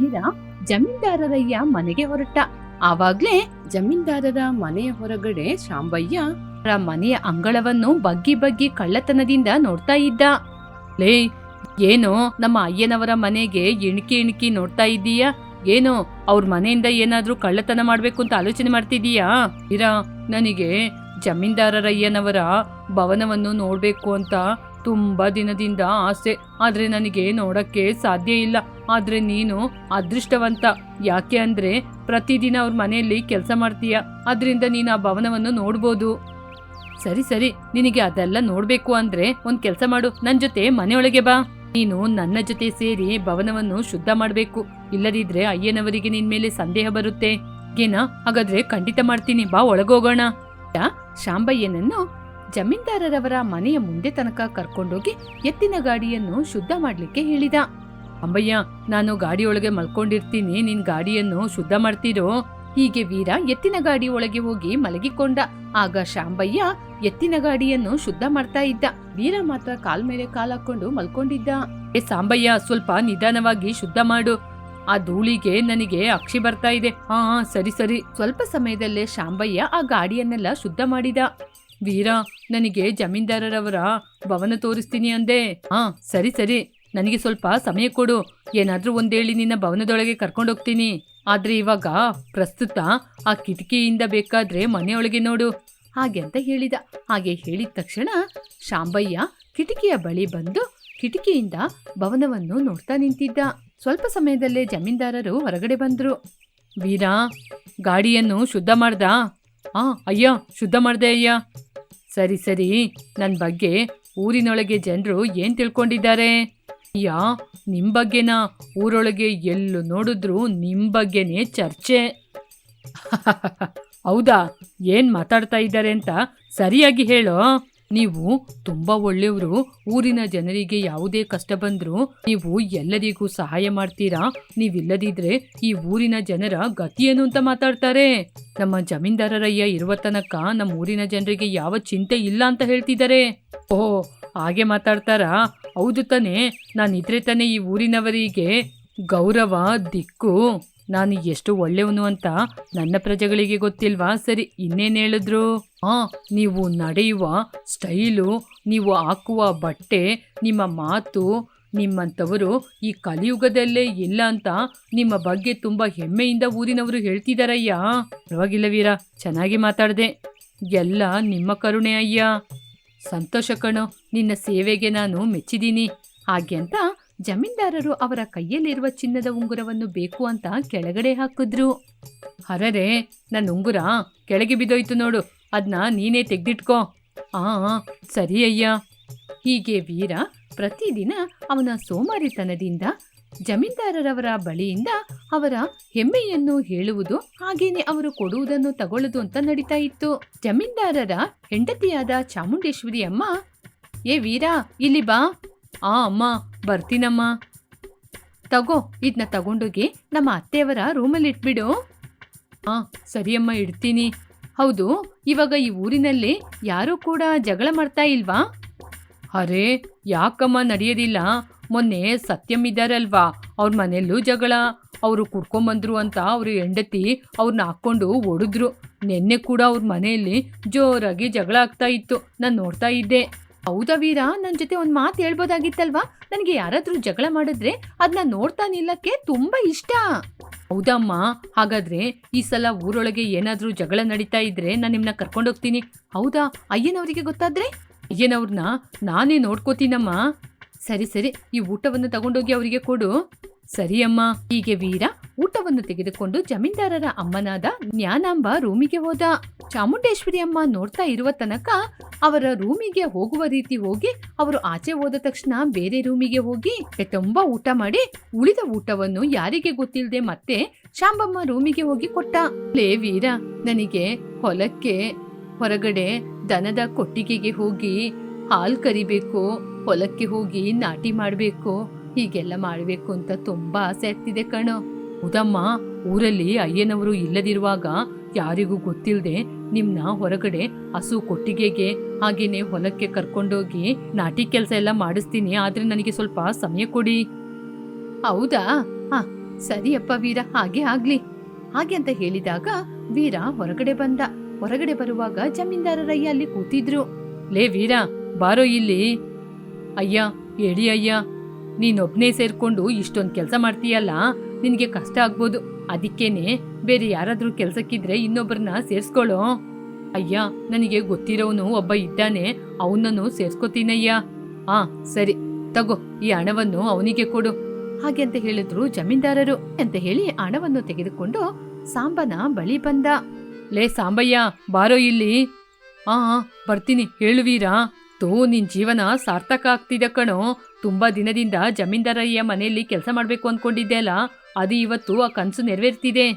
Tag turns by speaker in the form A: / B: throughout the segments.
A: ವೀರ ಜಮೀನ್ದಾರರಯ್ಯ ಮನೆಗೆ ಹೊರಟ. ಆವಾಗ್ಲೇ ಜಮೀನ್ದಾರರ ಮನೆಯ ಹೊರಗಡೆ ಶಾಂಬಯ್ಯ ಮನೆಯ ಅಂಗಳವನ್ನು ಬಗ್ಗಿ ಬಗ್ಗಿ ಕಳ್ಳತನದಿಂದ ನೋಡ್ತಾ ಇದ್ದ. ಲೇ, ಏನೋ ನಮ್ಮ ಅಯ್ಯನವರ ಮನೆಗೆ ಇಣಕಿ ನೋಡ್ತಾ ಇದ್ದೀಯಾ? ಏನೋ ಅವ್ರ ಮನೆಯಿಂದ ಏನಾದ್ರೂ ಕಳ್ಳತನ ಮಾಡ್ಬೇಕು ಅಂತ ಆಲೋಚನೆ ಮಾಡ್ತಿದೀಯಾ? ವೀರ, ನನಗೆ ಜಮೀನ್ದಾರರಯ್ಯನವರ ಭವನವನ್ನು ನೋಡ್ಬೇಕು ಅಂತ ತುಂಬಾ ದಿನದಿಂದ ಆಸೆ. ಆದ್ರೆ ನನಗೆ ನೋಡಕ್ಕೆ ಸಾಧ್ಯ ಇಲ್ಲ. ಆದ್ರೆ ನೀನು ಅದೃಷ್ಟವಂತ. ಯಾಕೆ ಅಂದ್ರೆ ಪ್ರತಿದಿನ ಅವ್ರ ಮನೆಯಲ್ಲಿ ಕೆಲಸ ಮಾಡ್ತೀಯ. ಅದ್ರಿಂದ ನೀನು ಆ ಭವನವನ್ನು ನೋಡ್ಬೋದು. ಸರಿ ಸರಿ, ನಿನಗೆ ಅದೆಲ್ಲ ನೋಡ್ಬೇಕು ಅಂದ್ರೆ ಒಂದ್ ಕೆಲಸ ಮಾಡು, ನನ್ ಜೊತೆ ಮನೆಯೊಳಗೆ ಬಾ. ನೀನು ನನ್ನ ಜೊತೆ ಸೇರಿ ಭವನವನ್ನು ಶುದ್ಧ ಮಾಡ್ಬೇಕು. ಇಲ್ಲದಿದ್ರೆ ಅಯ್ಯನವರಿಗೆ ನಿನ್ ಮೇಲೆ ಸಂದೇಹ ಬರುತ್ತೆ. ಹಾಗಾದ್ರೆ ಖಂಡಿತ ಮಾಡ್ತೀನಿ, ಬಾ ಒಳಗೋಗೋಣ. ಶಾಂಬಯ್ಯನನ್ನು ಜಮೀನ್ದಾರರವರ ಮನೆಯ ಮುಂದೆ ತನಕ ಕರ್ಕೊಂಡೋಗಿ ಎತ್ತಿನ ಗಾಡಿಯನ್ನು ಶುದ್ಧ ಮಾಡ್ಲಿಕ್ಕೆ ಹೇಳಿದ. ಅಂಬಯ್ಯ, ನಾನು ಗಾಡಿಯೊಳಗೆ ಮಲ್ಕೊಂಡಿರ್ತೀನಿ, ನಿನ್ ಗಾಡಿಯನ್ನು ಶುದ್ಧ ಮಾಡ್ತೀರೋ? ಹೀಗೆ ವೀರ ಎತ್ತಿನ ಗಾಡಿ ಒಳಗೆ ಹೋಗಿ ಮಲಗಿಕೊಂಡ. ಆಗ ಶಾಂಬಯ್ಯ ಎತ್ತಿನ ಗಾಡಿಯನ್ನು ಶುದ್ಧ ಮಾಡ್ತಾ ಇದ್ದ. ವೀರ ಮಾತ್ರ ಕಾಲ್ ಮೇಲೆ ಕಾಲ್ ಹಾಕೊಂಡು ಮಲ್ಕೊಂಡಿದ್ದ. ಸಾಂಬಯ್ಯ, ಸ್ವಲ್ಪ ನಿಧಾನವಾಗಿ ಶುದ್ಧ ಮಾಡು. ಆ ಧೂಳಿಗೆ ನನಗೆ ಅಕ್ಷಿ ಬರ್ತಾ ಇದೆ. ಹಾ ಸರಿ ಸರಿ. ಸ್ವಲ್ಪ ಸಮಯದಲ್ಲೇ ಶಾಂಬಯ್ಯ ಆ ಗಾಡಿಯನ್ನೆಲ್ಲ ಶುದ್ಧ ಮಾಡಿದ. ವೀರ, ನನಗೆ ಜಮೀನ್ದಾರರವರ ಭವನ ತೋರಿಸ್ತೀನಿ ಅಂದೆ. ಹಾ ಸರಿ ಸರಿ, ನನಗೆ ಸ್ವಲ್ಪ ಸಮಯ ಕೊಡು. ಏನಾದ್ರೂ ಒಂದೇಳಿ ನಿನ್ನ ಭವನದೊಳಗೆ ಕರ್ಕೊಂಡೋಗ್ತೀನಿ. ಆದ್ರೆ ಇವಾಗ ಪ್ರಸ್ತುತ ಆ ಕಿಟಕಿಯಿಂದ ಬೇಕಾದ್ರೆ ಮನೆಯೊಳಗೆ ನೋಡು ಹಾಗೆ ಅಂತ ಹೇಳಿದ. ಹಾಗೆ ಹೇಳಿದ ತಕ್ಷಣ ಶಾಂಬಯ್ಯ ಕಿಟಕಿಯ ಬಳಿ ಬಂದು ಕಿಟಕಿಯಿಂದ ಭವನವನ್ನು ನೋಡ್ತಾ ನಿಂತಿದ್ದ. ಸ್ವಲ್ಪ ಸಮಯದಲ್ಲೇ ಜಮೀನ್ದಾರರು ಹೊರಗಡೆ ಬಂದ್ರು. ವೀರ, ಗಾಡಿಯನ್ನು ಶುದ್ಧ ಮಾಡ್ದ? ಅಯ್ಯ, ಶುದ್ಧ ಮಾಡ್ದೆ ಅಯ್ಯ. ಸರಿ ಸರಿ, ನನ್ನ ಬಗ್ಗೆ ಊರಿನೊಳಗೆ ಜನರು ಏನ್ ತಿಳ್ಕೊಂಡಿದ್ದಾರೆ? ಅಯ್ಯ, ನಿಮ್ ಬಗ್ಗೆನಾ? ಊರೊಳಗೆ ಎಲ್ಲೂ ನೋಡಿದ್ರು ನಿಮ್ ಬಗ್ಗೆನೇ ಚರ್ಚೆ. ಹೌದಾ? ಏನ್ ಮಾತಾಡ್ತಾ ಇದ್ದಾರೆ ಅಂತ ಸರಿಯಾಗಿ ಹೇಳೋ. ನೀವು ತುಂಬಾ ಒಳ್ಳೆಯವರು. ಊರಿನ ಜನರಿಗೆ ಯಾವುದೇ ಕಷ್ಟ ಬಂದ್ರೂ ನೀವು ಎಲ್ಲರಿಗೂ ಸಹಾಯ ಮಾಡ್ತೀರಾ. ನೀವಿಲ್ಲದಿದ್ರೆ ಈ ಊರಿನ ಜನರ ಗತಿಯೇನು ಅಂತ ಮಾತಾಡ್ತಾರೆ. ನಮ್ಮ ಜಮೀನ್ದಾರರಯ್ಯ ಇರುವ ತನಕ ನಮ್ಮ ಊರಿನ ಜನರಿಗೆ ಯಾವ ಚಿಂತೆ ಇಲ್ಲ ಅಂತ ಹೇಳ್ತಿದ್ದಾರೆ. ಓಹ್, ಹಾಗೆ ಮಾತಾಡ್ತಾರಾ? ಹೌದು ತಾನೆ. ನಾನಿದ್ರೆ ತಾನೆ ಈ ಊರಿನವರಿಗೆ ಗೌರವ, ದಿಕ್ಕು. ನಾನು ಎಷ್ಟು ಒಳ್ಳೆಯವನು ಅಂತ ನನ್ನ ಪ್ರಜೆಗಳಿಗೆ ಗೊತ್ತಿಲ್ವಾ? ಸರಿ, ಇನ್ನೇನು ಹೇಳಿದ್ರು? ನೀವು ನಡೆಯುವ ಸ್ಟೈಲು, ನೀವು ಹಾಕುವ ಬಟ್ಟೆ, ನಿಮ್ಮ ಮಾತು, ನಿಮ್ಮಂಥವರು ಈ ಕಲಿಯುಗದಲ್ಲೇ ಇಲ್ಲ ಅಂತ ನಿಮ್ಮ ಬಗ್ಗೆ ತುಂಬಾ ಹೆಮ್ಮೆಯಿಂದ ಊರಿನವರು ಹೇಳ್ತಿದಾರಯ್ಯ. ಪರವಾಗಿಲ್ಲ ವೀರ, ಚೆನ್ನಾಗಿ ಮಾತಾಡ್ದೆ. ಎಲ್ಲ ನಿಮ್ಮ ಕರುಣೆ ಅಯ್ಯ. ಸಂತೋಷ ಕಣೋ, ನಿನ್ನ ಸೇವೆಗೆ ನಾನು ಮೆಚ್ಚಿದ್ದೀನಿ. ಹಾಗೆ ಅಂತ ಜಮೀನ್ದಾರರು ಅವರ ಕೈಯಲ್ಲಿರುವ ಚಿನ್ನದ ಉಂಗುರವನ್ನು ಬೇಕು ಅಂತ ಕೆಳಗಡೆ ಹಾಕಿದ್ರು. ಹರರೆ, ನನ್ನ ಉಂಗುರ ಕೆಳಗೆ ಬಿದ್ದೋಯ್ತು ನೋಡು, ಅದನ್ನ ನೀನೇ ತೆಗ್ದಿಟ್ಕೋ. ಸರಿ ಅಯ್ಯ. ಹೀಗೆ ವೀರ ಪ್ರತಿದಿನ ಅವನ ಸೋಮಾರಿತನದಿಂದ ಜಮೀನ್ದಾರರವರ ಬಳಿಯಿಂದ ಅವರ ಹೆಮ್ಮೆಯನ್ನು ಹೇಳುವುದು, ಹಾಗೇನೆ ಅವರು ಕೊಡುವುದನ್ನು ತಗೊಳ್ಳೋದು ಅಂತ ನಡೀತಾ ಇತ್ತು. ಜಮೀನ್ದಾರರ ಹೆಂಡತಿಯಾದ ಚಾಮುಂಡೇಶ್ವರಿ ಅಮ್ಮ, ಏ ವೀರ, ಇಲ್ಲಿ ಬಾ. ಅಮ್ಮ, ಬರ್ತೀನಮ್ಮ. ತಗೋ, ಇದನ್ನ ತಗೊಂಡೋಗಿ ನಮ್ಮ ಅತ್ತೆಯವರ ರೂಮಲ್ಲಿ ಇಟ್ಬಿಡು. ಸರಿಯಮ್ಮ, ಇಡ್ತೀನಿ. ಹೌದು, ಇವಾಗ ಈ ಊರಿನಲ್ಲಿ ಯಾರೂ ಕೂಡ ಜಗಳ ಮಾಡ್ತಾ ಇಲ್ವಾ? ಅರೆ, ಯಾಕಮ್ಮ ನಡೆಯೋದಿಲ್ಲ? ಮೊನ್ನೆ ಸತ್ಯಂ ಇದ್ದಾರಲ್ವಾ, ಅವ್ರ ಮನೆಯಲ್ಲೂ ಜಗಳ. ಅವರು ಕುಡ್ಕೊಂಬಂದ್ರು ಅಂತ ಅವ್ರ ಹೆಂಡತಿ ಅವ್ರನ್ನ ಹಾಕ್ಕೊಂಡು ಹೊಡೆದ್ರು. ನಿನ್ನೆ ಕೂಡ ಅವ್ರ ಮನೆಯಲ್ಲಿ ಜೋರಾಗಿ ಜಗಳ ಆಗ್ತಾ ಇತ್ತು, ನಾನು ನೋಡ್ತಾ ಇದ್ದೆ. ಹೌದಾ ವೀರ, ನನ್ನ ಜೊತೆ ಒಂದು ಮಾತು ಹೇಳ್ಬೋದಾಗಿತ್ತಲ್ವಾ? ನನಗೆ ಯಾರಾದ್ರೂ ಜಗಳ ಮಾಡಿದ್ರೆ ಅದನ್ನ ನೋಡ್ತಾ ನಿಲ್ಲಕ್ಕೆ ತುಂಬಾ ಇಷ್ಟ. ಹೌದಮ್ಮ, ಹಾಗಾದ್ರೆ ಈ ಸಲ ಊರೊಳಗೆ ಏನಾದ್ರೂ ಜಗಳ ನಡೀತಾ ಇದ್ರೆ ನಾನು ನಿಮ್ಮನ್ನ ಕರ್ಕೊಂಡೋಗ್ತೀನಿ. ಹೌದಾ? ಅಯ್ಯನವರಿಗೆ ಗೊತ್ತಾದ್ರೆ? ಅಯ್ಯನವ್ರನ್ನ ನಾನೇ ನೋಡ್ಕೋತೀನಮ್ಮ. ಸರಿ ಸರಿ, ಈ ಊಟವನ್ನು ತಗೊಂಡೋಗಿ ಅವರಿಗೆ ಕೊಡು. ಸರಿ ಅಮ್ಮ. ಹೀಗೆ ವೀರ ಊಟವನ್ನು ತೆಗೆದುಕೊಂಡು ಜಮೀನ್ದಾರರ ಅಮ್ಮನಾದ ಜ್ಞಾನಾಂಬ ರೂಮಿಗೆ ಹೋದ. ಚಾಮುಂಡೇಶ್ವರಿ ಅಮ್ಮ ನೋಡ್ತಾ ಇರುವ ತನಕ ಅವರ ರೂಮಿಗೆ ಹೋಗುವ ರೀತಿ ಹೋಗಿ ಅವರು ಆಚೆ ಹೋದ ತಕ್ಷಣ ಬೇರೆ ರೂಮಿಗೆ ಹೋಗಿ ತುಂಬಾ ಊಟ ಮಾಡಿ ಉಳಿದ ಊಟವನ್ನು ಯಾರಿಗೆ ಗೊತ್ತಿಲ್ಲದೆ ಮತ್ತೆ ಶಾಂಬಮ್ಮ ರೂಮಿಗೆ ಹೋಗಿ ಕೊಟ್ಟ. ಲೇ ವೀರ, ನನಗೆ ಹೊಲಕ್ಕೆ ಹೊರಗಡೆ ದನದ ಕೊಟ್ಟಿಗೆಗೆ ಹೋಗಿ ಹಾಲು ಕರಿಬೇಕು, ಹೊಲಕ್ಕೆ ಹೋಗಿ ನಾಟಿ ಮಾಡ್ಬೇಕು, ಹೀಗೆಲ್ಲ ಮಾಡ್ಬೇಕು ಅಂತ ತುಂಬಾ ಆಸೆ ಆಗ್ತಿದೆ ಕಣೋ. ಹೌದಮ್ಮ, ಊರಲ್ಲಿ ಅಯ್ಯನವರು ಇಲ್ಲದಿರುವಾಗ ಯಾರಿಗೂ ಗೊತ್ತಿಲ್ಲದೆ ನಿಮ್ನ ಹೊರಗಡೆ ಹಸು ಕೊಟ್ಟಿಗೆಗೆ ಹಾಗೇನೆ ಹೊಲಕ್ಕೆ ಕರ್ಕೊಂಡೋಗಿ ನಾಟಿ ಕೆಲಸ ಎಲ್ಲ ಮಾಡಿಸ್ತೀನಿ. ಆದ್ರೆ ನನಗೆ ಸ್ವಲ್ಪ ಸಮಯ ಕೊಡಿ. ಹೌದಾ?
B: ಸರಿಯಪ್ಪ ವೀರ, ಹಾಗೆ ಆಗ್ಲಿ. ಹಾಗೆ ಅಂತ ಹೇಳಿದಾಗ ವೀರ ಹೊರಗಡೆ ಬಂದ. ಹೊರಗಡೆ ಬರುವಾಗ ಜಮೀನ್ದಾರರಯ್ಯ ಅಲ್ಲಿ ಕೂತಿದ್ರು.
A: ಲೇ ವೀರ, ಬಾರೋ ಇಲ್ಲಿ. ಅಯ್ಯ ಹೇಳಿ ಅಯ್ಯ, ನೀನೊಬ್ನೇ ಸೇರ್ಕೊಂಡು ಇಷ್ಟೊಂದು ಕೆಲಸ ಮಾಡ್ತೀಯಲ್ಲ, ನಿನಗೆ ಕಷ್ಟ ಆಗ್ಬೋದು. ಅದಕ್ಕೇನೆ ಬೇರೆ ಯಾರಾದ್ರೂ ಕೆಲ್ಸಕ್ಕಿದ್ರೆ ಇನ್ನೊಬ್ಬರನ್ನ ಸೇರ್ಸ್ಕೊಳ್ಳೋ. ಅಯ್ಯ, ನನಗೆ ಗೊತ್ತಿರೋನು ಒಬ್ಬ ಇದ್ದಾನೆ, ಅವನನ್ನು ಸೇರ್ಸ್ಕೊತೀನಯ್ಯ. ಸರಿ ತಗೋ, ಈ ಹಣವನ್ನು ಅವನಿಗೆ ಕೊಡು.
B: ಹಾಗೆ ಅಂತ ಹೇಳಿದ್ರು ಜಮೀನ್ದಾರರು. ಅಂತ ಹೇಳಿ ಹಣವನ್ನು ತೆಗೆದುಕೊಂಡು ಸಾಂಬನ ಬಳಿ ಬಂದ.
A: ಲೇ ಸಾಂಬಯ್ಯ, ಬಾರೋ ಇಲ್ಲಿ. ಬರ್ತೀನಿ, ಹೇಳುವೀರ. ನಿನ್ ಜೀವನ ಸಾರ್ಥಕ ಆಗ್ತಿದೆ ಕಣೋ. ತುಂಬಾ ದಿನದಿಂದ ಜಮೀನ್ದಾರಯ್ಯ ಮನೆಯಲ್ಲಿ ಕೆಲಸ ಮಾಡ್ಬೇಕು ಅನ್ಕೊಂಡಿದ್ದೆ ಅಲ್ಲ, ಅದು ಇವತ್ತು ಆ ಕನ್ಸು ನೆರವೇರ್ತಿದೆ.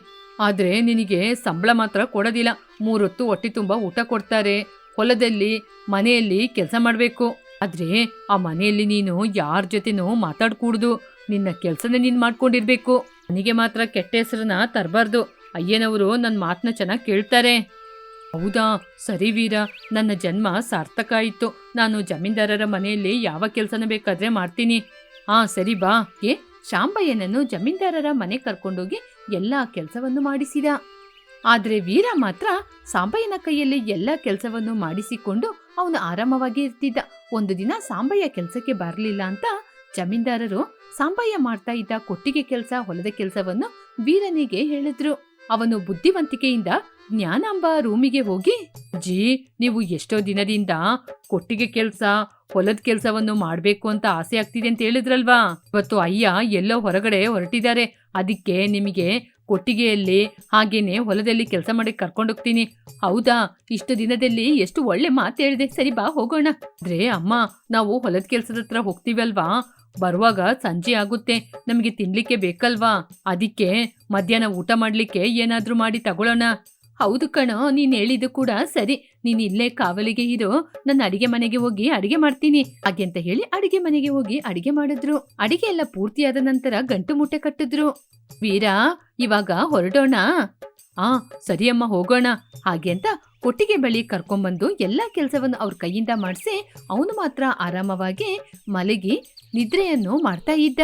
A: ಆದ್ರೆ ನಿನಗೆ ಸಂಬಳ ಮಾತ್ರ ಕೊಡೋದಿಲ್ಲ. 3 ಹೊತ್ತು ಹೊಟ್ಟೆ ತುಂಬ ಊಟ ಕೊಡ್ತಾರೆ. ಹೊಲದಲ್ಲಿ ಮನೆಯಲ್ಲಿ ಕೆಲಸ ಮಾಡ್ಬೇಕು. ಆದ್ರೆ ಆ ಮನೆಯಲ್ಲಿ ನೀನು ಯಾರ ಜೊತೆನೂ ಮಾತಾಡ್ಕೂಡ್ದು. ನಿನ್ನ ಕೆಲಸನೇ ನೀನ್ ಮಾಡ್ಕೊಂಡಿರ್ಬೇಕು. ನನಗೆ ಮಾತ್ರ ಕೆಟ್ಟ ಹೆಸರನ್ನ ತರಬಾರ್ದು. ಅಯ್ಯನವರು ನನ್ನ ಮಾತನ್ನ ಚೆನ್ನಾಗಿ ಕೇಳ್ತಾರೆ. ಹೌದಾ, ಸರಿ ವೀರ, ನನ್ನ ಜನ್ಮ ಸಾರ್ಥಕ ಆಯಿತು. ನಾನು ಜಮೀನ್ದಾರರ ಮನೆಯಲ್ಲಿ ಯಾವ ಕೆಲಸನ ಬೇಕಾದ್ರೆ ಮಾಡ್ತೀನಿ. ಸರಿ ಬಾ.
B: ಶಾಂಬಯ್ಯನನ್ನು ಜಮೀನ್ದಾರರ ಮನೆ ಕರ್ಕೊಂಡೋಗಿ ಎಲ್ಲಾ ಕೆಲಸವನ್ನು ಮಾಡಿಸಿದ. ಆದ್ರೆ ವೀರ ಮಾತ್ರ ಸಾಂಬಯ್ಯನ ಕೈಯಲ್ಲಿ ಎಲ್ಲಾ ಕೆಲಸವನ್ನು ಮಾಡಿಸಿಕೊಂಡು ಅವನು ಆರಾಮವಾಗಿ ಇರ್ತಿದ್ದ. ಒಂದು ದಿನ ಸಾಂಬಯ್ಯ ಕೆಲಸಕ್ಕೆ ಬರಲಿಲ್ಲ ಅಂತ ಜಮೀನ್ದಾರರು ಸಾಂಬಯ್ಯ ಮಾಡ್ತಾ ಇದ್ದ ಕೊಟ್ಟಿಗೆ ಕೆಲಸ, ಹೊಲದ ಕೆಲಸವನ್ನು ವೀರನಿಗೆ ಹೇಳಿದ್ರು. ಅವನು ಬುದ್ಧಿವಂತಿಕೆಯಿಂದ ಜ್ಞಾನಾಂಬ ರೂಮಿಗೆ ಹೋಗಿ,
A: ಜಿ, ನೀವು ಎಷ್ಟೋ ದಿನದಿಂದ ಕೊಟ್ಟಿಗೆ ಕೆಲಸ, ಹೊಲದ ಕೆಲಸವನ್ನು ಮಾಡ್ಬೇಕು ಅಂತ ಆಸೆ ಆಗ್ತಿದೆ ಅಂತ ಹೇಳಿದ್ರಲ್ವಾ. ಇವತ್ತು ಅಯ್ಯ ಎಲ್ಲೋ ಹೊರಗಡೆ ಹೊರಟಿದ್ದಾರೆ. ಅದಕ್ಕೆ ನಿಮಗೆ ಕೊಟ್ಟಿಗೆಯಲ್ಲಿ ಹಾಗೇನೆ ಹೊಲದಲ್ಲಿ ಕೆಲಸ ಮಾಡಿ ಕರ್ಕೊಂಡೋಗ್ತೀನಿ.
B: ಹೌದಾ, ಇಷ್ಟು ದಿನದಲ್ಲಿ ಎಷ್ಟು ಒಳ್ಳೆ ಮಾತು ಹೇಳಿದೆ. ಸರಿ ಬಾ, ಹೋಗೋಣ.
A: ಆದ್ರೆ ಅಮ್ಮ, ನಾವು ಹೊಲದ ಕೆಲಸದ ಹತ್ರ ಹೋಗ್ತೀವಲ್ವಾ, ಬರುವಾಗ ಸಂಜೆ ಆಗುತ್ತೆ. ನಮಗೆ ತಿನ್ಲಿಕ್ಕೆ ಬೇಕಲ್ವಾ. ಅದಕ್ಕೆ ಮಧ್ಯಾಹ್ನ ಊಟ ಮಾಡ್ಲಿಕ್ಕೆ ಏನಾದ್ರೂ ಮಾಡಿ ತಗೊಳ್ಳೋಣ.
B: ಹೌದು ಕಣೋ, ನೀನ್ ಹೇಳಿದ್ದು ಕೂಡ ಸರಿ. ನೀನ್ ಇಲ್ಲೇ ಕಾವಲಿಗೆ ಇರೋ, ನನ್ನ ಅಡಿಗೆ ಮನೆಗೆ ಹೋಗಿ ಅಡಿಗೆ ಮಾಡ್ತೀನಿ. ಹಾಗೆ ಅಂತ ಹೇಳಿ ಅಡಿಗೆ ಮನೆಗೆ ಹೋಗಿ ಅಡಿಗೆ ಮಾಡಿದ್ರು. ಅಡಿಗೆ ಎಲ್ಲ ಪೂರ್ತಿಯಾದ ನಂತರ ಗಂಟು ಮುಟ್ಟೆ ಕಟ್ಟಿದ್ರು. ವೀರ, ಇವಾಗ ಹೊರಡೋಣ.
A: ಸರಿ ಅಮ್ಮ, ಹೋಗೋಣ.
B: ಹಾಗೆ ಅಂತ ಕೊಟ್ಟಿಗೆ ಬಳಿ ಕರ್ಕೊಂಡ್ಬಂದು ಎಲ್ಲಾ ಕೆಲಸವನ್ನು ಅವ್ರ ಕೈಯಿಂದ ಮಾಡಿಸಿ ಅವನು ಮಾತ್ರ ಆರಾಮವಾಗಿ ಮಲಗಿ ನಿದ್ರೆಯನ್ನು ಮಾಡ್ತಾ ಇದ್ದ.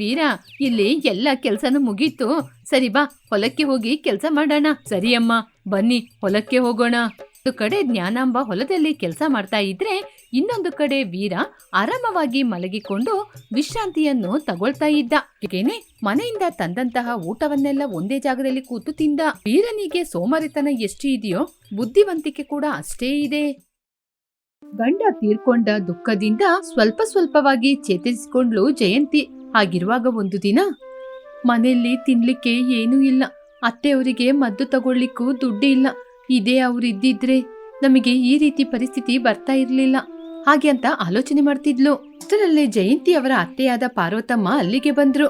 B: ವೀರ, ಇಲ್ಲಿ ಎಲ್ಲ ಕೆಲ್ಸನೂ ಮುಗೀತು. ಸರಿ ಬಾ, ಹೊಲಕ್ಕೆ ಹೋಗಿ ಕೆಲಸ ಮಾಡೋಣ.
A: ಸರಿ ಅಮ್ಮ, ಬನ್ನಿ ಹೊಲಕ್ಕೆ ಹೋಗೋಣ.
B: ಒಂದು ಕಡೆ ಜ್ಞಾನಾಂಬ ಹೊಲದಲ್ಲಿ ಕೆಲಸ ಮಾಡ್ತಾ ಇದ್ರೆ, ಇನ್ನೊಂದು ಕಡೆ ವೀರ ಆರಾಮವಾಗಿ ಮಲಗಿಕೊಂಡು ವಿಶ್ರಾಂತಿಯನ್ನು ತಗೊಳ್ತಾ ಇದ್ದ. ಹೀಗೇನೆ ಮನೆಯಿಂದ ತಂದಂತಹ ಊಟವನ್ನೆಲ್ಲ ಒಂದೇ ಜಾಗದಲ್ಲಿ ಕೂತು ತಿಂದ. ವೀರನಿಗೆ ಸೋಮಾರಿತನ ಎಷ್ಟು ಇದೆಯೋ ಬುದ್ಧಿವಂತಿಕೆ ಕೂಡ ಅಷ್ಟೇ ಇದೆ. ಗಂಡ ತೀರ್ಕೊಂಡ ದುಃಖದಿಂದ ಸ್ವಲ್ಪ ಸ್ವಲ್ಪವಾಗಿ ಚೇತರಿಸಿಕೊಂಡ್ಲು ಜಯಂತಿ. ಹಾಗಿರುವಾಗ ಒಂದು ದಿನ ಮನೆಯಲ್ಲಿ ತಿನ್ಲಿಕ್ಕೆ ಏನೂ ಇಲ್ಲ. ಅತ್ತೆಯವರಿಗೆ ಮದ್ದು ತಗೊಳ್ಲಿಕ್ಕೂ ದುಡ್ಡು ಇಲ್ಲ. ಇದೇ ಅವ್ರಿದ್ದಿದ್ರೆ ನಮಗೆ ಈ ರೀತಿ ಪರಿಸ್ಥಿತಿ ಬರ್ತಾ ಇರ್ಲಿಲ್ಲ. ಹಾಗೆ ಅಂತ ಆಲೋಚನೆ ಮಾಡ್ತಿದ್ಲು. ಅಷ್ಟರಲ್ಲೇ ಜಯಂತಿ ಅವರ ಅತ್ತೆಯಾದ ಪಾರ್ವತಮ್ಮ ಅಲ್ಲಿಗೆ ಬಂದ್ರು.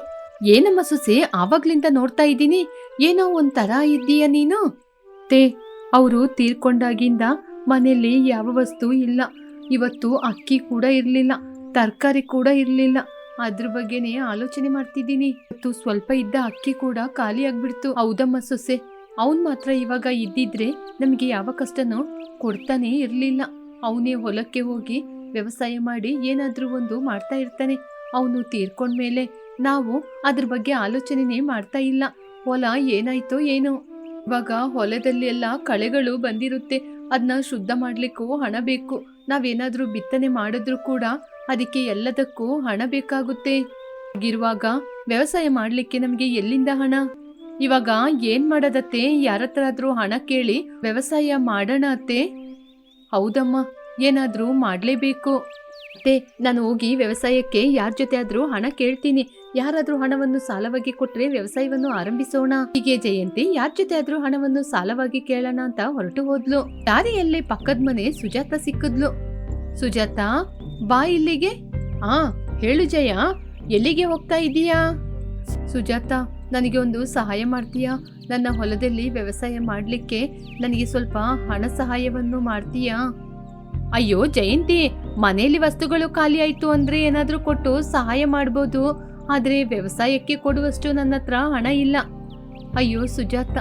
B: ಏನಮ್ಮ ಸೊಸೆ, ಆವಾಗ್ಲಿಂದ ನೋಡ್ತಾ ಇದ್ದೀನಿ, ಏನೋ ಒಂಥರ ಇದ್ದೀಯ ನೀನು.
A: ಅವರು ತೀರ್ಕೊಂಡಾಗಿಂದ ಮನೆಯಲ್ಲಿ ಯಾವ ವಸ್ತು ಇಲ್ಲ. ಇವತ್ತು ಅಕ್ಕಿ ಕೂಡ ಇರ್ಲಿಲ್ಲ, ತರಕಾರಿ ಕೂಡ ಇರ್ಲಿಲ್ಲ. ಅದ್ರ ಬಗ್ಗೆನೇ ಆಲೋಚನೆ ಮಾಡ್ತಿದ್ದೀನಿ. ಇವತ್ತು ಸ್ವಲ್ಪ ಇದ್ದ ಅಕ್ಕಿ ಕೂಡ ಖಾಲಿ ಆಗ್ಬಿಡ್ತು.
B: ಹೌದಮ್ಮ ಸೊಸೆ, ಅವನ್ ಮಾತ್ರ ಇವಾಗ ಇದ್ದಿದ್ರೆ ನಮಗೆ ಯಾವ ಕಷ್ಟನೂ ಕೊಡ್ತಾನೆ ಇರ್ಲಿಲ್ಲ. ಅವನೇ ಹೊಲಕ್ಕೆ ಹೋಗಿ ವ್ಯವಸಾಯ ಮಾಡಿ ಏನಾದ್ರೂ ಒಂದು ಮಾಡ್ತಾ ಇರ್ತಾನೆ. ಅವನು ತೀರ್ಕೊಂಡ್ಮೇಲೆ ನಾವು ಅದ್ರ ಬಗ್ಗೆ ಆಲೋಚನೆನೇ ಮಾಡ್ತಾ ಇಲ್ಲ. ಹೊಲ ಏನಾಯ್ತೋ ಏನೋ. ಇವಾಗ ಹೊಲದಲ್ಲಿ ಎಲ್ಲ ಕಳೆಗಳು ಬಂದಿರುತ್ತೆ. ಅದನ್ನ ಶುದ್ಧ ಮಾಡ್ಲಿಕ್ಕೂ ಹಣ ಬೇಕು. ನಾವೇನಾದ್ರೂ ಬಿತ್ತನೆ ಮಾಡಿದ್ರು ಕೂಡ ಅದಕ್ಕೆ ಎಲ್ಲದಕ್ಕೂ ಹಣ ಬೇಕಾಗುತ್ತೆ. ಹಾಗಿರುವಾಗ ವ್ಯವಸಾಯ ಮಾಡ್ಲಿಕ್ಕೆ ನಮ್ಗೆ ಎಲ್ಲಿಂದ ಹಣ? ಇವಾಗ ಏನ್ ಮಾಡೋದತ್ತೆ? ಯಾರತ್ರ ಆದ್ರೂ ಹಣ ಕೇಳಿ ವ್ಯವಸಾಯ ಮಾಡೋಣ ಅತ್ತೆ. ಹೌದಮ್ಮ, ಏನಾದ್ರೂ ಮಾಡ್ಲೇಬೇಕು ಅತ್ತೆ. ನಾನು ಹೋಗಿ ವ್ಯವಸಾಯಕ್ಕೆ ಯಾರ ಜೊತೆ ಆದ್ರೂ ಹಣ ಕೇಳ್ತೀನಿ. ಯಾರಾದ್ರೂ ಹಣವನ್ನು ಸಾಲವಾಗಿ ಕೊಟ್ರೆ ವ್ಯವಸಾಯವನ್ನು ಆರಂಭಿಸೋಣ. ಹೀಗೆ ಜಯಂತಿ ಯಾರ ಜೊತೆ ಆದ್ರೂ ಹಣವನ್ನು ಸಾಲವಾಗಿ ಕೇಳೋಣ ಅಂತ ಹೊರಟು ಹೋದ್ಲು. ದಾರಿಯಲ್ಲೇ ಪಕ್ಕದ ಮನೆ ಸುಜಾತ ಸಿಕ್ಕಿದ್ಲು. ಸುಜಾತ, ಬಾ ಇಲ್ಲಿಗೆ. ಹೇಳು ಜಯ, ಎಲ್ಲಿಗೆ ಹೋಗ್ತಾ ಇದೀಯಾ? ಸುಜಾತ, ನನಗೆ ಒಂದು ಸಹಾಯ ಮಾಡ್ತೀಯಾ? ನನ್ನ ಹೊಲದಲ್ಲಿ ವ್ಯವಸಾಯ ಮಾಡ್ಲಿಕ್ಕೆ ನನಗೆ ಸ್ವಲ್ಪ ಹಣ ಸಹಾಯವನ್ನು ಮಾಡ್ತೀಯಾ? ಅಯ್ಯೋ ಜಯಂತಿ, ಮನೆಯಲ್ಲಿ ವಸ್ತುಗಳು ಖಾಲಿ ಆಯ್ತು ಅಂದ್ರೆ ಏನಾದ್ರೂ ಕೊಟ್ಟು ಸಹಾಯ ಮಾಡ್ಬೋದು. ಆದ್ರೆ ವ್ಯವಸಾಯಕ್ಕೆ ಕೊಡುವಷ್ಟು ನನ್ನ ಹತ್ರ ಹಣ ಇಲ್ಲ. ಅಯ್ಯೋ ಸುಜಾತ,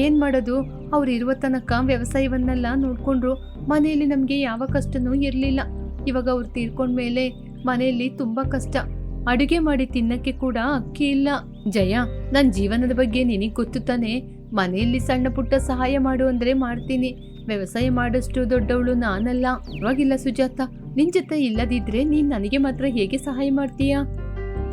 B: ಏನ್ ಮಾಡೋದು? ಅವ್ರು ಇರುವ ತನಕ ವ್ಯವಸಾಯವನ್ನೆಲ್ಲ ನೋಡ್ಕೊಂಡ್ರು. ಮನೆಯಲ್ಲಿ ನಮ್ಗೆ ಯಾವ ಕಷ್ಟನೂ ಇರ್ಲಿಲ್ಲ. ಇವಾಗ ಅವ್ರು ತೀರ್ಕೊಂಡ್ಮೇಲೆ ಮನೆಯಲ್ಲಿ ತುಂಬಾ ಕಷ್ಟ. ಅಡುಗೆ ಮಾಡಿ ತಿನ್ನಕ್ಕೆ ಕೂಡ ಅಕ್ಕಿ ಇಲ್ಲ. ಜಯ, ನನ್ ಜೀವನದ ಬಗ್ಗೆ ನಿನಗ್ ಗೊತ್ತು ತಾನೆ. ಮನೆಯಲ್ಲಿ ಸಣ್ಣ ಪುಟ್ಟ ಸಹಾಯ ಮಾಡು ಅಂದ್ರೆ ಮಾಡ್ತೀನಿ. ವ್ಯವಸಾಯ ಮಾಡಷ್ಟು ದೊಡ್ಡವಳು ನಾನಲ್ಲ. ಪರವಾಗಿಲ್ಲ ಸುಜಾತ, ನಿನ್ ಜೊತೆ ಇಲ್ಲದಿದ್ರೆ ನೀನ್ ನನಗೆ ಮಾತ್ರ ಹೇಗೆ ಸಹಾಯ ಮಾಡ್ತೀಯಾ?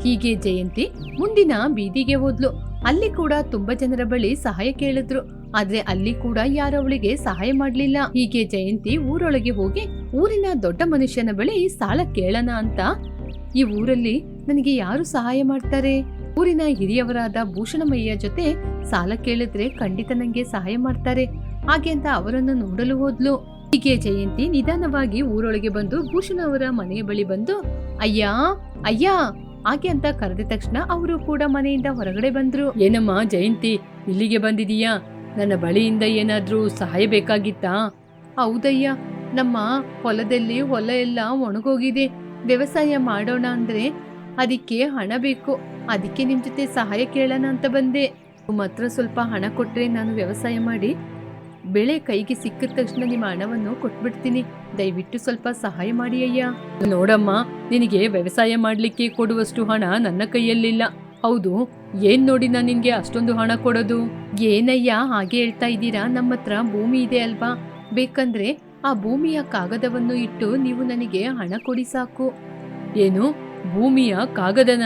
B: ಹೀಗೆ ಜಯಂತಿ ಮುಂದಿನ ಬೀದಿಗೆ ಹೋದ್ಲು. ಅಲ್ಲಿ ಕೂಡ ತುಂಬಾ ಜನರ ಬಳಿ ಸಹಾಯ ಕೇಳಿದ್ರು, ಆದ್ರೆ ಅಲ್ಲಿ ಕೂಡ ಯಾರು ಅವಳಿಗೆ ಸಹಾಯ ಮಾಡ್ಲಿಲ್ಲ. ಹೀಗೆ ಜಯಂತಿ ಊರೊಳಗೆ ಹೋಗಿ ಊರಿನ ದೊಡ್ಡ ಮನುಷ್ಯನ ಬಳಿ ಸಾಲ ಕೇಳೋಣ ಅಂತ, ಈ ಊರಲ್ಲಿ ನನಗೆ ಯಾರು ಸಹಾಯ ಮಾಡ್ತಾರೆ? ಊರಿನ ಹಿರಿಯವರಾದ ಭೂಷಣಮಯ್ಯ ಜೊತೆ ಸಾಲ ಕೇಳಿದ್ರೆ ಖಂಡಿತ ನಂಗೆ ಸಹಾಯ ಮಾಡ್ತಾರೆ ಹಾಗೆ ಅಂತ ಅವರನ್ನು ನೋಡಲು ಹೋದ್ಲು. ಹೀಗೆ ಜಯಂತಿ ನಿಧಾನವಾಗಿ ಊರೊಳಗೆ ಬಂದು ಭೂಷಣ ಅವರ ಮನೆಯ ಬಳಿ ಬಂದು ಅಯ್ಯ ಅಯ್ಯ ಹಾಗೆ ಅಂತ ಕರೆದ ತಕ್ಷಣ ಅವರು ಕೂಡ ಮನೆಯಿಂದ ಹೊರಗಡೆ ಬಂದ್ರು.
A: ಏನಮ್ಮ ಜಯಂತಿ, ಇಲ್ಲಿಗೆ ಬಂದಿದೀಯಾ? ನನ್ನ ಬಳಿಯಿಂದ ಏನಾದ್ರೂ ಸಹಾಯ ಬೇಕಾಗಿತ್ತಾ?
B: ಹೌದಯ್ಯ, ನಮ್ಮ ಹೊಲದಲ್ಲಿ ಹೊಲ ಎಲ್ಲ ಒಣಗೋಗಿದೆ. ವ್ಯವಸಾಯ ಮಾಡೋಣ ಅಂದ್ರೆ ಅದಕ್ಕೆ ಹಣ ಬೇಕು. ಅದಕ್ಕೆ ನಿಮ್ ಜೊತೆ ಸಹಾಯ ಕೇಳೋಣ ಅಂತ ಬಂದೆ. ನಿಮ್ಮ ಹತ್ರ ಸ್ವಲ್ಪ ಹಣ ಕೊಟ್ರೆ ನಾನು ವ್ಯವಸಾಯ ಮಾಡಿ ಬೆಳೆ ಕೈಗೆ ಸಿಕ್ಕಿದ ತಕ್ಷಣ ನಿಮ್ಮ ಹಣವನ್ನು ಕೊಟ್ಬಿಡ್ತೀನಿ. ದಯವಿಟ್ಟು ಸ್ವಲ್ಪ ಸಹಾಯ ಮಾಡಿ ಅಯ್ಯ.
A: ನೋಡಮ್ಮ, ನಿನಗೆ ವ್ಯವಸಾಯ ಮಾಡ್ಲಿಕ್ಕೆ ಕೊಡುವಷ್ಟು ಹಣ ನನ್ನ ಕೈಯಲ್ಲಿಲ್ಲ. ಹೌದು, ಏನ್ ನೋಡಿ ನಾನು ನಿನ್ಗೆ ಅಷ್ಟೊಂದು ಹಣ ಕೊಡೋದು?
B: ಏನಯ್ಯ ಹಾಗೆ ಹೇಳ್ತಾ ಇದ್ದೀರಾ? ನಮ್ಮ ಹತ್ರ ಭೂಮಿ ಇದೆ ಅಲ್ವಾ, ಬೇಕಂದ್ರೆ ಆ ಭೂಮಿಯ ಕಾಗದವನ್ನು ಇಟ್ಟು ನೀವು ನನಗೆ ಹಣ ಕೊಡಿ ಸಾಕು.
A: ಏನು, ಭೂಮಿಯ ಕಾಗದನ?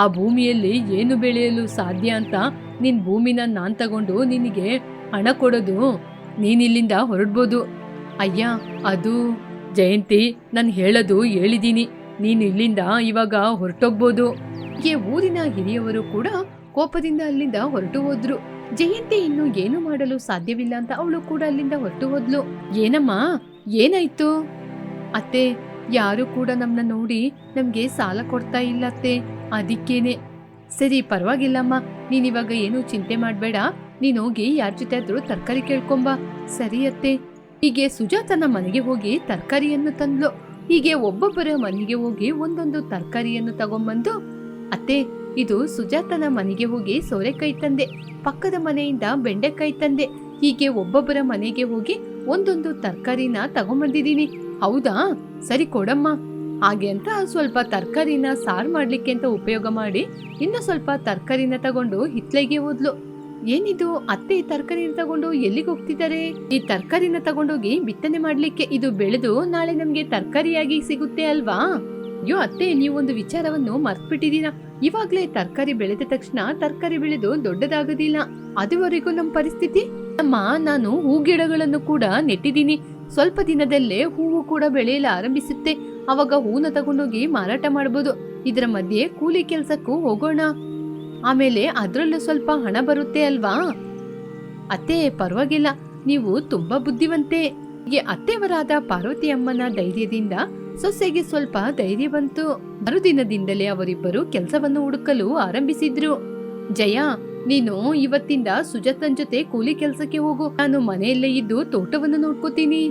A: ಆ ಭೂಮಿಯಲ್ಲಿ ಏನು ಬೆಳೆಯಲು ಸಾಧ್ಯ ಅಂತ ನಿನ್ ಭೂಮಿನ ನಾನ್ ತಗೊಂಡು ನಿನಗೆ ಹಣ ಕೊಡೋದು? ನೀನಿಲ್ಲಿಂದ ಹೊರಡ್ಬೋದು.
B: ಅಯ್ಯ, ಅದು
A: ಜಯಂತಿ, ನಾನು ಹೇಳೋದು ಹೇಳಿದೀನಿ, ನೀನು ಇಲ್ಲಿಂದ ಇವಾಗ ಹೊರಟೋಗ್ಬೋದು.
B: ಹೀಗೆ ಊರಿನ ಹಿರಿಯವರು ಕೂಡ ಕೋಪದಿಂದ ಅಲ್ಲಿಂದ ಹೊರಟು ಹೋದ್ರು. ಜಯಂತಿ ಇನ್ನು ಏನು ಮಾಡಲು ಸಾಧ್ಯವಿಲ್ಲ ಅಂತ ಅವಳು ಕೂಡ ಅಲ್ಲಿಂದ ಹೊರಟು ಹೋದ್ಲು. ಏನಮ್ಮ, ಏನಾಯ್ತು? ಅತ್ತೆ, ಯಾರು ಕೂಡ ನಮ್ನ ನೋಡಿ ನಮ್ಗೆ ಸಾಲ ಕೊಡ್ತಾ ಇಲ್ಲ ಅತ್ತೆ, ಅದಕ್ಕೇನೆ. ಸರಿ, ಪರವಾಗಿಲ್ಲಮ್ಮ, ನೀನಿವಾಗ ಏನು ಚಿಂತೆ ಮಾಡ್ಬೇಡ. ನೀನ್ ಹೋಗಿ ಯಾರ ಜೊತೆ ಆದ್ರೂ ತರಕಾರಿ ಕೇಳ್ಕೊಂಬ. ಸರಿ ಅತ್ತೆ. ಹೀಗೆ ಸುಜಾತನ ಮನೆಗೆ ಹೋಗಿ ತರಕಾರಿಯನ್ನು ತಂದ್ಲು. ಹೀಗೆ ಒಬ್ಬೊಬ್ಬರ ಮನೆಗೆ ಹೋಗಿ ಒಂದೊಂದು ತರಕಾರಿಯನ್ನು ತಗೊಂಬಂದು, ಅತ್ತೆ, ಇದು ಸುಜಾತನ ಮನೆಗೆ ಹೋಗಿ ಸೋರೆಕಾಯಿ ತಂದೆ, ಪಕ್ಕದ ಮನೆಯಿಂದ ಬೆಂಡೆಕಾಯಿ ತಂದೆ. ಹೀಗೆ ಒಬ್ಬೊಬ್ಬರ ಮನೆಗೆ ಹೋಗಿ ಒಂದೊಂದು ತರಕಾರಿನ ತಗೊಂಬಂದಿದ್ದೀನಿ. ಹೌದಾ, ಸರಿ ಕೊಡಮ್ಮ. ಹಾಗೆ ಅಂತ ಸ್ವಲ್ಪ ತರಕಾರಿನ ಸಾರು ಮಾಡ್ಲಿಕ್ಕೆ ಅಂತ ಉಪಯೋಗ ಮಾಡಿ ಇನ್ನು ಸ್ವಲ್ಪ ತರಕಾರಿನ ತಗೊಂಡು ಹಿತ್ಲೆಗೆ ಹೋದ್ಲು. ಏನಿದು ಅತ್ತೆ, ಈ ತರಕಾರಿನ ತಗೊಂಡು ಎಲ್ಲಿಗೆ ಹೋಗ್ತಿದ್ದಾರೆ? ಈ ತರಕಾರಿನ ತಗೊಂಡೋಗಿ ಬಿತ್ತನೆ ಮಾಡ್ಲಿಕ್ಕೆ. ಇದು ಬೆಳೆದು ನಾಳೆ ನಮ್ಗೆ ತರಕಾರಿಯಾಗಿ ಸಿಗುತ್ತೆ ಅಲ್ವಾ? ಅಯ್ಯೋ ಅತ್ತೆ, ನೀವೊಂದು ವಿಚಾರವನ್ನು ಮರ್ತ್ಬಿಟ್ಟಿದೀರಾ. ಇವಾಗ್ಲೇ ತರಕಾರಿ ಬೆಳೆದ ತಕ್ಷಣ ತರಕಾರಿ ಬೆಳೆದು ದೊಡ್ಡದಾಗೋದಿಲ್ಲ. ಅದುವರೆಗೂ ನಮ್ಮ ಪರಿಸ್ಥಿತಿ. ನಾನು ಹೂ ಗಿಡಗಳನ್ನು ಕೂಡ ನೆಟ್ಟಿದ್ದೀನಿ. ಸ್ವಲ್ಪ ದಿನದಲ್ಲೇ ಹೂವು ಕೂಡ ಬೆಳೆಯಲು ಆರಂಭಿಸುತ್ತೆ. ಅವಾಗ ಹೂನ ತಗೊಂಡೋಗಿ ಮಾರಾಟ ಮಾಡ್ಬೋದು. ಇದರ ಮಧ್ಯೆ ಕೂಲಿ ಕೆಲ್ಸಕ್ಕೂ ಹೋಗೋಣ, ಆಮೇಲೆ ಅದ್ರಲ್ಲೂ ಸ್ವಲ್ಪ ಹಣ ಬರುತ್ತೆ ಅಲ್ವಾ? ಅತ್ತೆ, ಪರವಾಗಿಲ್ಲ, ನೀವು ತುಂಬಾ ಬುದ್ಧಿವಂತೆ. ಹೀಗೆ ಅತ್ತೆಯವರಾದ ಪಾರ್ವತಿ ಅಮ್ಮನ ಧೈರ್ಯದಿಂದ ಸೊಸೆಗೆ ಸ್ವಲ್ಪ ಧೈರ್ಯ ಬಂತು. ಮರುದಿನದಿಂದಲೇ ಅವರಿಬ್ಬರು ಕೆಲಸವನ್ನು ಹುಡುಕಲು ಆರಂಭಿಸಿದ್ರು. ಜಯ, ನೀನು ಇವತ್ತಿಂದ ಸುಜಾತನ್ ಜೊತೆ ಕೂಲಿ ಕೆಲಸಕ್ಕೆ ಹೋಗು. ನಾನು ಮನೆಯಲ್ಲೇ ಇದ್ದು ತೋಟವನ್ನು ನೋಡ್ಕೋತೀನಿ.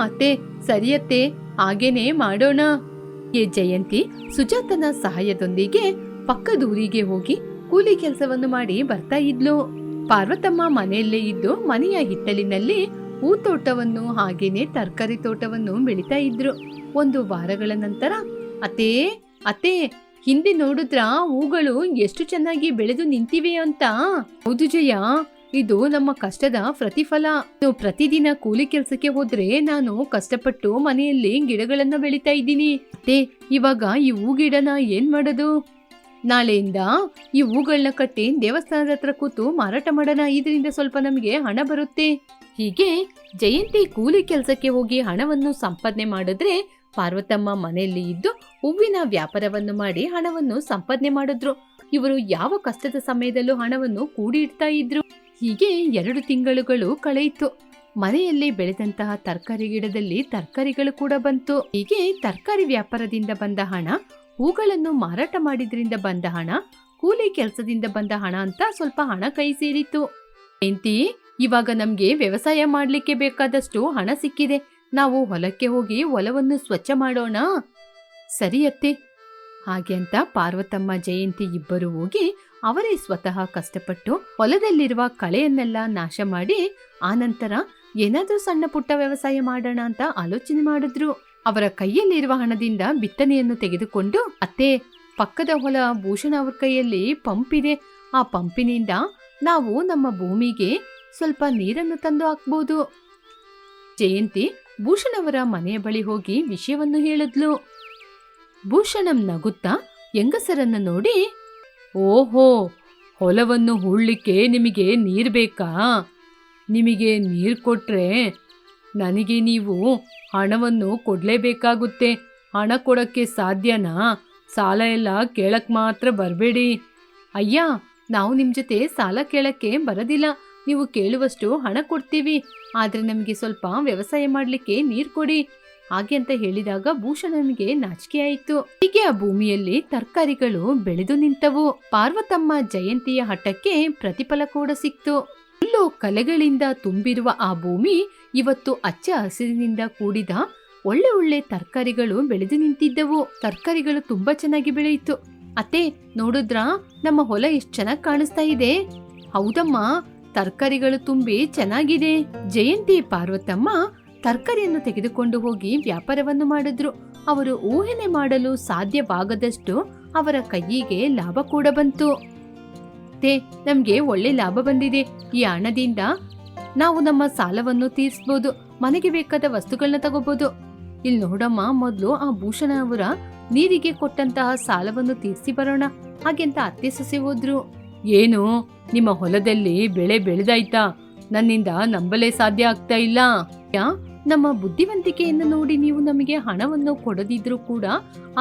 B: ಅತ್ತೆ, ಸರಿಯತ್ತೆ, ಹಾಗೇನೆ ಮಾಡೋಣ. ಜಯಂತಿ ಸುಜಾತನ ಸಹಾಯದೊಂದಿಗೆ ಪಕ್ಕದೂರಿಗೆ ಹೋಗಿ ಕೂಲಿ ಕೆಲಸವನ್ನು ಮಾಡಿ ಬರ್ತಾ ಇದ್ಲು. ಪಾರ್ವತಮ್ಮ ಮನೆಯಲ್ಲೇ ಇದ್ದು ಮನೆಯ ಹಿತ್ತಲಿನಲ್ಲಿ ಹೂ ತೋಟವನ್ನು ಹಾಗೇನೆ ತರಕಾರಿ ತೋಟವನ್ನು ಬೆಳಿತಾ ಇದ್ರು. ಒಂದು ವಾರಗಳ ನಂತರ, ಅತ್ತೆ ಅತ್ತೆ, ಹಿಂದೆ ನೋಡಿದ್ರ ಹೂಗಳು ಎಷ್ಟು ಚೆನ್ನಾಗಿ ಬೆಳೆದು ನಿಂತಿವೆ ಅಂತ? ಹೌದು ಜಯ, ಇದು ನಮ್ಮ ಕಷ್ಟದ ಪ್ರತಿಫಲ. ನೀವು ಪ್ರತಿದಿನ ಕೂಲಿ ಕೆಲಸಕ್ಕೆ ಹೋದ್ರೆ ನಾನು ಕಷ್ಟಪಟ್ಟು ಮನೆಯಲ್ಲಿ ಗಿಡಗಳನ್ನ ಬೆಳಿತಾ ಇದ್ದೀನಿ. ಅತ್ತೆ, ಇವಾಗ ಈ ಹೂ ಗಿಡನ ಏನ್ ಮಾಡೋದು? ನಾಳೆಯಿಂದ ಈ ಹೂಗಳನ್ನ ಕಟ್ಟಿ ದೇವಸ್ಥಾನದ ಹತ್ರ ಕೂತು ಮಾರಾಟ ಮಾಡೋಣ. ಇದರಿಂದ ಸ್ವಲ್ಪ ನಮಗೆ ಹಣ ಬರುತ್ತೆ. ಹೀಗೆ ಜಯಂತಿ ಕೂಲಿ ಕೆಲಸಕ್ಕೆ ಹೋಗಿ ಹಣವನ್ನು ಸಂಪಾದನೆ ಮಾಡಿದ್ರೆ ಪಾರ್ವತಮ್ಮ ಮನೆಯಲ್ಲಿ ಇದ್ದು ಹೂವಿನ ವ್ಯಾಪಾರವನ್ನು ಮಾಡಿ ಹಣವನ್ನು ಸಂಪಾದನೆ ಮಾಡಿದ್ರು. ಇವರು ಯಾವ ಕಷ್ಟದ ಸಮಯದಲ್ಲೂ ಹಣವನ್ನು ಕೂಡಿ ಇಡ್ತಾ ಇದ್ರು. ಹೀಗೆ 2 ತಿಂಗಳುಗಳು ಕಳೆಯಿತು. ಮನೆಯಲ್ಲಿ ಬೆಳೆದಂತಹ ತರಕಾರಿ ಗಿಡದಲ್ಲಿ ತರಕಾರಿಗಳು ಕೂಡ ಬಂತು. ಹೀಗೆ ತರಕಾರಿ ವ್ಯಾಪಾರದಿಂದ ಬಂದ ಹಣ, ಹೂಗಳನ್ನು ಮಾರಾಟ ಮಾಡಿದ್ರಿಂದ ಬಂದ ಹಣ, ಕೂಲಿ ಕೆಲಸದಿಂದ ಬಂದ ಹಣ ಅಂತ ಸ್ವಲ್ಪ ಹಣ ಕೈ ಸೇರಿತು. ಜಯಂತಿ, ಇವಾಗ ನಮ್ಗೆ ವ್ಯವಸಾಯ ಮಾಡ್ಲಿಕ್ಕೆ ಬೇಕಾದಷ್ಟು ಹಣ ಸಿಕ್ಕಿದೆ. ನಾವು ಹೊಲಕ್ಕೆ ಹೋಗಿ ಹೊಲವನ್ನು ಸ್ವಚ್ಛ ಮಾಡೋಣ. ಸರಿ ಅತ್ತೆ. ಹಾಗೆ ಅಂತ ಪಾರ್ವತಮ್ಮ ಜಯಂತಿ ಇಬ್ಬರು ಹೋಗಿ ಅವರೇ ಸ್ವತಃ ಕಷ್ಟಪಟ್ಟು ಹೊಲದಲ್ಲಿರುವ ಕಳೆಯನ್ನೆಲ್ಲ ನಾಶ ಮಾಡಿ ಆನಂತರ ಏನಾದ್ರೂ ಸಣ್ಣ ಪುಟ್ಟ ವ್ಯವಸಾಯ ಮಾಡೋಣ ಅಂತ ಆಲೋಚನೆ ಮಾಡಿದ್ರು. ಅವರ ಕೈಯಲ್ಲಿರುವ ಹಣದಿಂದ ಬಿತ್ತನೆಯನ್ನು ತೆಗೆದುಕೊಂಡು, ಅತ್ತೆ, ಪಕ್ಕದ ಹೊಲ ಭೂಷಣ ಅವ್ರ ಕೈಯಲ್ಲಿ ಪಂಪ್ ಇದೆ. ಆ ಪಂಪಿನಿಂದ ನಾವು ನಮ್ಮ ಭೂಮಿಗೆ ಸ್ವಲ್ಪ ನೀರನ್ನು ತಂದು ಹಾಕ್ಬೋದು. ಜಯಂತಿ ಭೂಷಣ್ ಅವರ ಮನೆಯ ಬಳಿ ಹೋಗಿ ವಿಷಯವನ್ನು ಹೇಳಿದ್ಲು. ಭೂಷಣಂ ನಗುತ್ತಾ ಹೆಂಗಸರನ್ನ ನೋಡಿ, ಓಹೋ, ಹೊಲವನ್ನು ಹೂಳ್ಲಿಕ್ಕೆ ನಿಮಗೆ ನೀರು ಬೇಕಾ? ನಿಮಗೆ ನೀರು ಕೊಟ್ರೆ ನನಗೆ ನೀವು ಹಣವನ್ನು ಕೊಡಲೇಬೇಕಾಗುತ್ತೆ. ಹಣ ಕೊಡೋಕ್ಕೆ ಸಾಧ್ಯನಾ? ಸಾಲ ಎಲ್ಲ ಕೇಳಕ್ಕೆ ಮಾತ್ರ ಬರಬೇಡಿ. ಅಯ್ಯ, ನಾವು ನಿಮ್ಮ ಜೊತೆ ಸಾಲ ಕೇಳಕ್ಕೆ ಬರೋದಿಲ್ಲ. ನೀವು ಕೇಳುವಷ್ಟು ಹಣ ಕೊಡ್ತೀವಿ, ಆದರೆ ನಮಗೆ ಸ್ವಲ್ಪ ವ್ಯವಸಾಯ ಮಾಡಲಿಕ್ಕೆ ನೀರು ಕೊಡಿ ಹಾಗೆ ಅಂತ ಹೇಳಿದಾಗ ಭೂಷಣನಿಗೆ ನಾಚಿಕೆ ಆಯಿತು. ಹೀಗೆ ಆ ಭೂಮಿಯಲ್ಲಿ ತರಕಾರಿಗಳು ಬೆಳೆದು ನಿಂತವು. ಪಾರ್ವತಮ್ಮ ಜಯಂತಿಯ ಹಠಕ್ಕೆ ಪ್ರತಿಫಲ ಕೂಡ ಸಿಕ್ತು. ಹುಲ್ಲು ಕಲೆಗಳಿಂದ ತುಂಬಿರುವ ಆ ಭೂಮಿ ಇವತ್ತು ಹಚ್ಚ ಹಸಿರಿನಿಂದ ಕೂಡಿದ ಒಳ್ಳೆ ಒಳ್ಳೆ ತರಕಾರಿಗಳು ಬೆಳೆದು ನಿಂತಿದ್ದವು. ತರಕಾರಿಗಳು ತುಂಬಾ ಚೆನ್ನಾಗಿ ಬೆಳೆಯಿತು. ಅತ್ತೆ, ನೋಡಿದ್ರಾ ನಮ್ಮ ಹೊಲ ಎಷ್ಟು ಚೆನ್ನಾಗಿ ಕಾಣಿಸ್ತಾ ಇದೆ? ಹೌದಮ್ಮ, ತರಕಾರಿಗಳು ತುಂಬಿ ಚೆನ್ನಾಗಿದೆ. ಜಯಂತಿ ಪಾರ್ವತಮ್ಮ ತರಕಾರಿಯನ್ನು ತೆಗೆದುಕೊಂಡು ಹೋಗಿ ವ್ಯಾಪಾರವನ್ನು ಮಾಡಿದ್ರು. ಅವರು ಊಹೆನೆ ಮಾಡಲು ಸಾಧ್ಯವಾಗದಷ್ಟು ಅವರ ಕೈಯಿಗೆ ಲಾಭ ಕೂಡ ಬಂತು. ನಮ್ಗೆ ಒಳ್ಳೆ ಲಾಭ ಬಂದಿದೆ. ಈ ಹಣದಿಂದ ನಾವು ನಮ್ಮ ಸಾಲವನ್ನು ತೀರಿಸಬಹುದು, ಮನೆಗೆ ಬೇಕಾದ ವಸ್ತುಗಳನ್ನ ತಗೋಬಹುದು. ಇಲ್ಲಿ ನೋಡಮ್ಮ, ಮೊದಲು ಆ ಭೂಷಣ ಅವರ ನೀರಿಗೆ ಕೊಟ್ಟಂತಹ ಸಾಲವನ್ನು ತೀರಿಸಿ ಬರೋಣ ಹಾಗೆಂತ ಅತ್ತೆ ಸೊಸೆ ಹೋದ್ರು. ಏನು, ನಿಮ್ಮ ಹೊಲದಲ್ಲಿ ಬೆಳೆ ಬೆಳೆದಾಯ್ತಾ? ನನ್ನಿಂದ ನಂಬಲೇ ಸಾಧ್ಯ ಆಗ್ತಾ ಇಲ್ಲ. ನಮ್ಮ ಬುದ್ಧಿವಂತಿಕೆಯನ್ನು ನೋಡಿ ನೀವು ನಮಗೆ ಹಣವನ್ನು ಕೊಡದಿದ್ರು ಕೂಡ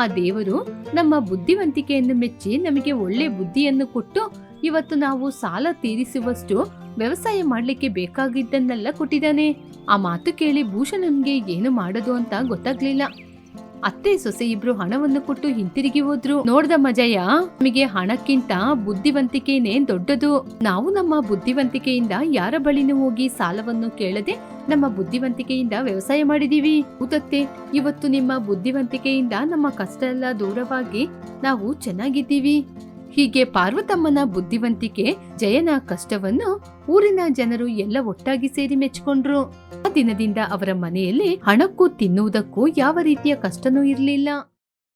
B: ಆ ದೇವರು ನಮ್ಮ ಬುದ್ಧಿವಂತಿಕೆಯನ್ನು ಮೆಚ್ಚಿ ನಮಗೆ ಒಳ್ಳೆ ಬುದ್ಧಿಯನ್ನು ಕೊಟ್ಟು ಇವತ್ತು ನಾವು ಸಾಲ ತೀರಿಸುವಷ್ಟು ವ್ಯವಸಾಯ ಮಾಡ್ಲಿಕ್ಕೆ ಬೇಕಾಗಿದ್ದನ್ನೆಲ್ಲ ಕೊಟ್ಟಿದ್ದಾನೆ. ಆ ಮಾತು ಕೇಳಿ ಭೂಷಣನ್ಗೆ ಏನು ಮಾಡೋದು ಅಂತ ಗೊತ್ತಾಗ್ಲಿಲ್ಲ. ಅತ್ತೆ ಸೊಸೆ ಇಬ್ರು ಹಣವನ್ನು ಕೊಟ್ಟು ಹಿಂತಿರುಗಿ ಹೋದ್ರು. ನೋಡ್ದಮ್ಮ ಜಯ, ನಮಗೆ ಹಣಕ್ಕಿಂತ ಬುದ್ಧಿವಂತಿಕೆನೇ ದೊಡ್ಡದು. ನಾವು ನಮ್ಮ ಬುದ್ಧಿವಂತಿಕೆಯಿಂದ ಯಾರ ಬಳಿನೂ ಹೋಗಿ ಸಾಲವನ್ನು ಕೇಳದೆ ನಮ್ಮ ಬುದ್ಧಿವಂತಿಕೆಯಿಂದ ವ್ಯವಸಾಯ ಮಾಡಿದೀವಿ. ಉದತ್ತೆ, ಇವತ್ತು ನಿಮ್ಮ ಬುದ್ಧಿವಂತಿಕೆಯಿಂದ ನಮ್ಮ ಕಷ್ಟ ಎಲ್ಲ ದೂರವಾಗಿ ನಾವು ಚೆನ್ನಾಗಿದ್ದೀವಿ. ಹೀಗೆ ಪಾರ್ವತಮ್ಮನ ಬುದ್ಧಿವಂತಿಕೆ ಜಯನ ಕಷ್ಟವನ್ನು ಊರಿನ ಜನರು ಎಲ್ಲ ಒಟ್ಟಾಗಿ ಸೇರಿ ಮೆಚ್ಚಿಕೊಂಡ್ರು. ಆ ದಿನದಿಂದ ಅವರ ಮನೆಯಲ್ಲಿ ಹಣಕ್ಕೂ ತಿನ್ನುವುದಕ್ಕೂ ಯಾವ ರೀತಿಯ ಕಷ್ಟನೂ ಇರಲಿಲ್ಲ.